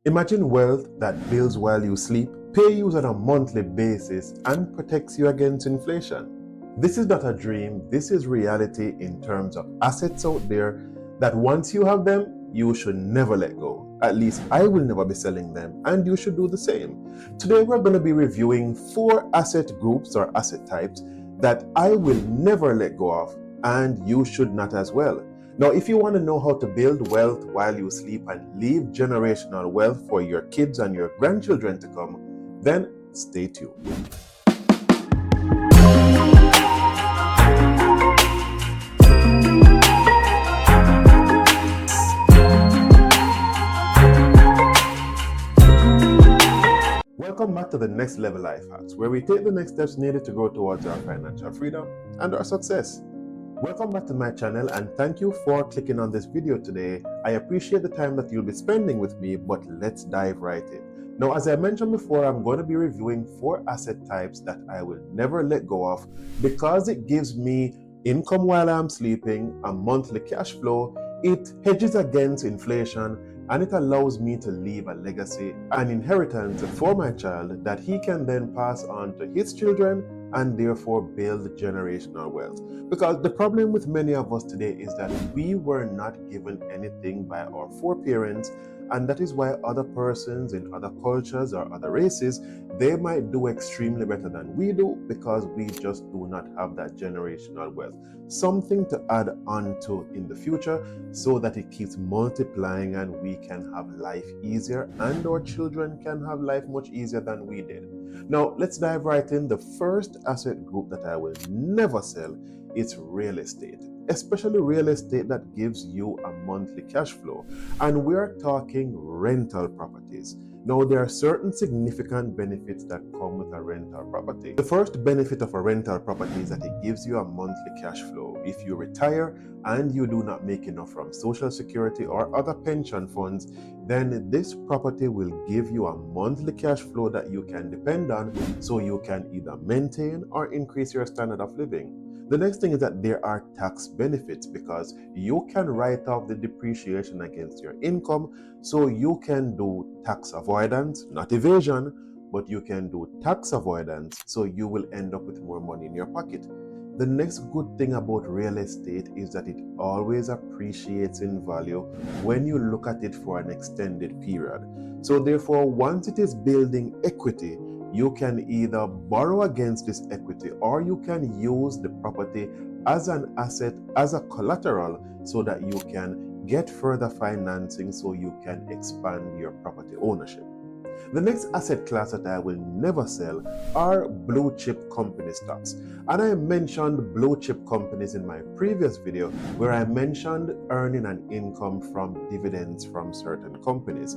Imagine wealth that builds while you sleep, pays you on a monthly basis, and protects you against inflation. This is not a dream, this is reality in terms of assets out there that once you have them, you should never let go. At least I will never be selling them, and you should do the same. Today we're going to be reviewing 4 asset groups or asset types that I will never let go of, and you should not as well. Now, if you want to know how to build wealth while you sleep and leave generational wealth for your kids and your grandchildren to come, then stay tuned. Welcome back to the Next Level Life Hacks, where we take the next steps needed to grow towards our financial freedom and our success. Welcome back to my channel, and thank you for clicking on this video today. I appreciate the time that you'll be spending with me, but let's dive right in. Now, as I mentioned before, I'm going to be reviewing 4 asset types that I will never let go of because it gives me income while I'm sleeping, a monthly cash flow, it hedges against inflation, and it allows me to leave a legacy, an inheritance for my child that he can then pass on to his children and therefore build generational wealth. Because the problem with many of us today is that we were not given anything by our foreparents, and that is why other persons in other cultures or other races, they might do extremely better than we do because we just do not have that generational wealth. Something to add on to in the future so that it keeps multiplying and we can have life easier and our children can have life much easier than we did. Now, let's dive right in. The first asset group that I will never sell is real estate, especially real estate that gives you a monthly cash flow. And we're talking rental properties. Now, there are certain significant benefits that come with a rental property. The first benefit of a rental property is that it gives you a monthly cash flow. If you retire and you do not make enough from Social Security or other pension funds, then this property will give you a monthly cash flow that you can depend on so you can either maintain or increase your standard of living. The next thing is that there are tax benefits because you can write off the depreciation against your income, so you can do tax avoidance, not evasion, but you can do tax avoidance, so you will end up with more money in your pocket. The next good thing about real estate is that it always appreciates in value when you look at it for an extended period. So therefore, once it is building equity, you can either borrow against this equity or you can use the property as an asset, as a collateral, so that you can get further financing so you can expand your property ownership. The next asset class that I will never sell are blue chip company stocks. And I mentioned blue chip companies in my previous video where I mentioned earning an income from dividends from certain companies.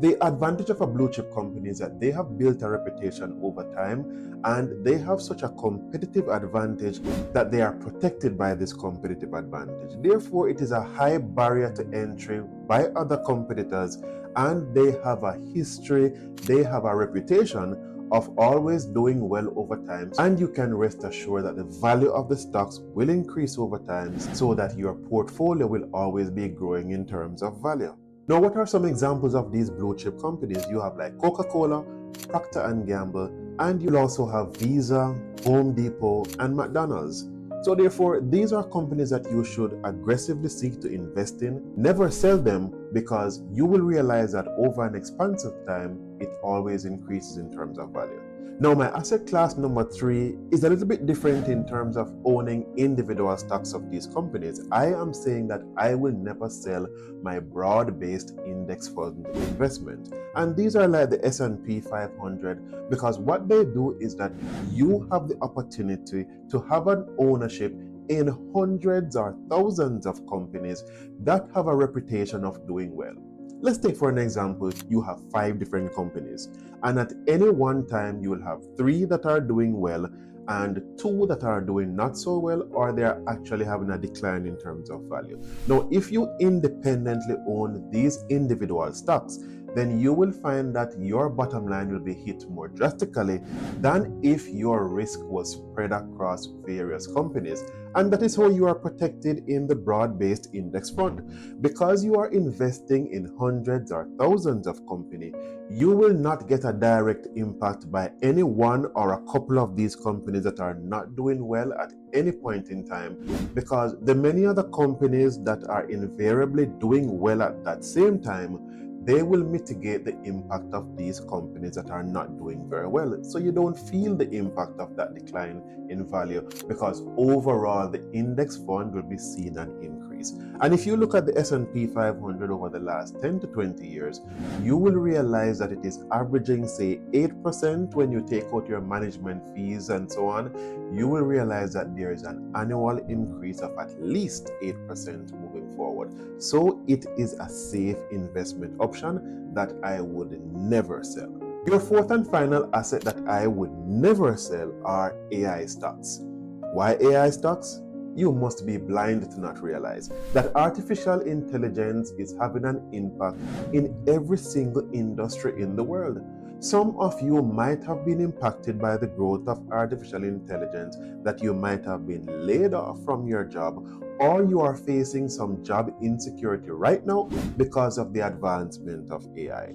The advantage of a blue chip company is that they have built a reputation over time and they have such a competitive advantage that they are protected by this competitive advantage. Therefore, it is a high barrier to entry by other competitors, and they have a history, they have a reputation of always doing well over time, and you can rest assured that the value of the stocks will increase over time so that your portfolio will always be growing in terms of value. Now, what are some examples of these blue chip companies? You have like Coca-Cola, Procter & Gamble, and you'll also have Visa, Home Depot, and McDonald's. So therefore, these are companies that you should aggressively seek to invest in. Never sell them because you will realize that over an expansive time, it always increases in terms of value. Now, my asset class number 3 is a little bit different in terms of owning individual stocks of these companies. I am saying that I will never sell my broad-based index fund investment. And these are like the S&P 500 because what they do is that you have the opportunity to have an ownership in hundreds or thousands of companies that have a reputation of doing well. Let's take for an example, you have 5 different companies, and at any one time you will have 3 that are doing well and 2 that are doing not so well, or they are actually having a decline in terms of value. Now, if you independently own these individual stocks, then you will find that your bottom line will be hit more drastically than if your risk was spread across various companies. And that is how you are protected in the broad-based index fund. Because you are investing in hundreds or thousands of companies, you will not get a direct impact by any one or a couple of these companies that are not doing well at any point in time, because the many other companies that are invariably doing well at that same time, they will mitigate the impact of these companies that are not doing very well. So you don't feel the impact of that decline in value, because overall the index fund will be seeing an increase. And if you look at the S&P 500 over the last 10 to 20 years, you will realize that it is averaging, say, 8% when you take out your management fees and so on. You will realize that there is an annual increase of at least 8% moving forward. So it is a safe investment option that I would never sell. Your fourth and final asset that I would never sell are AI stocks. Why AI stocks? You must be blind to not realize that artificial intelligence is having an impact in every single industry in the world. Some of you might have been impacted by the growth of artificial intelligence, that you might have been laid off from your job, or you are facing some job insecurity right now because of the advancement of AI.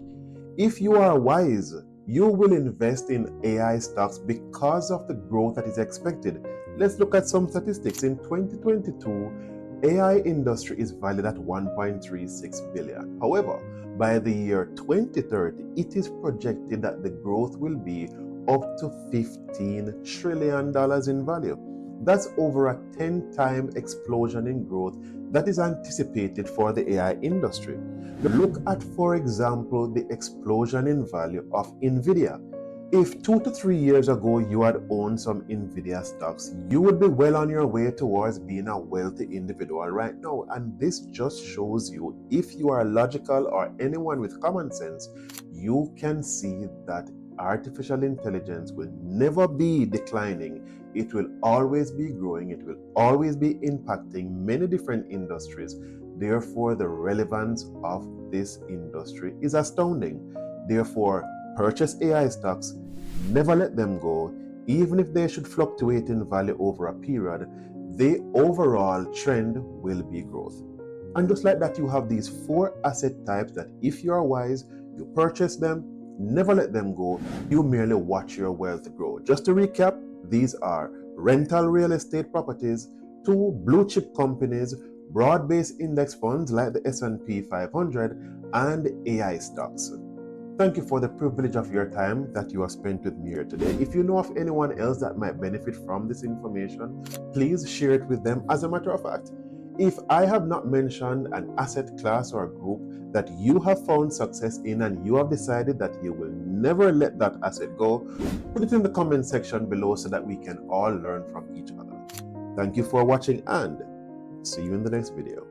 If you are wise, you will invest in AI stocks because of the growth that is expected. Let's look at some statistics. In 2022, AI industry is valued at $1.36 billion. However, by the year 2030, it is projected that the growth will be up to $15 trillion in value. That's over a 10-time explosion in growth that is anticipated for the AI industry. Look at, for example, the explosion in value of NVIDIA. If 2 to 3 years ago you had owned some NVIDIA stocks, you would be well on your way towards being a wealthy individual right now. And this just shows you, if you are logical or anyone with common sense, you can see that artificial intelligence will never be declining. It will always be growing. It will always be impacting many different industries. Therefore, the relevance of this industry is astounding. Therefore, purchase AI stocks, never let them go. Even if they should fluctuate in value over a period, the overall trend will be growth. And just like that, you have these 4 asset types that if you are wise, you purchase them, never let them go, you merely watch your wealth grow. Just to recap, these are rental real estate properties, 2 blue chip companies, broad-based index funds like the S&P 500, and AI stocks. Thank you for the privilege of your time that you have spent with me here today. If you know of anyone else that might benefit from this information, please share it with them. As a matter of fact, if I have not mentioned an asset class or a group that you have found success in and you have decided that you will never let that asset go, put it in the comment section below so that we can all learn from each other. Thank you for watching and see you in the next video.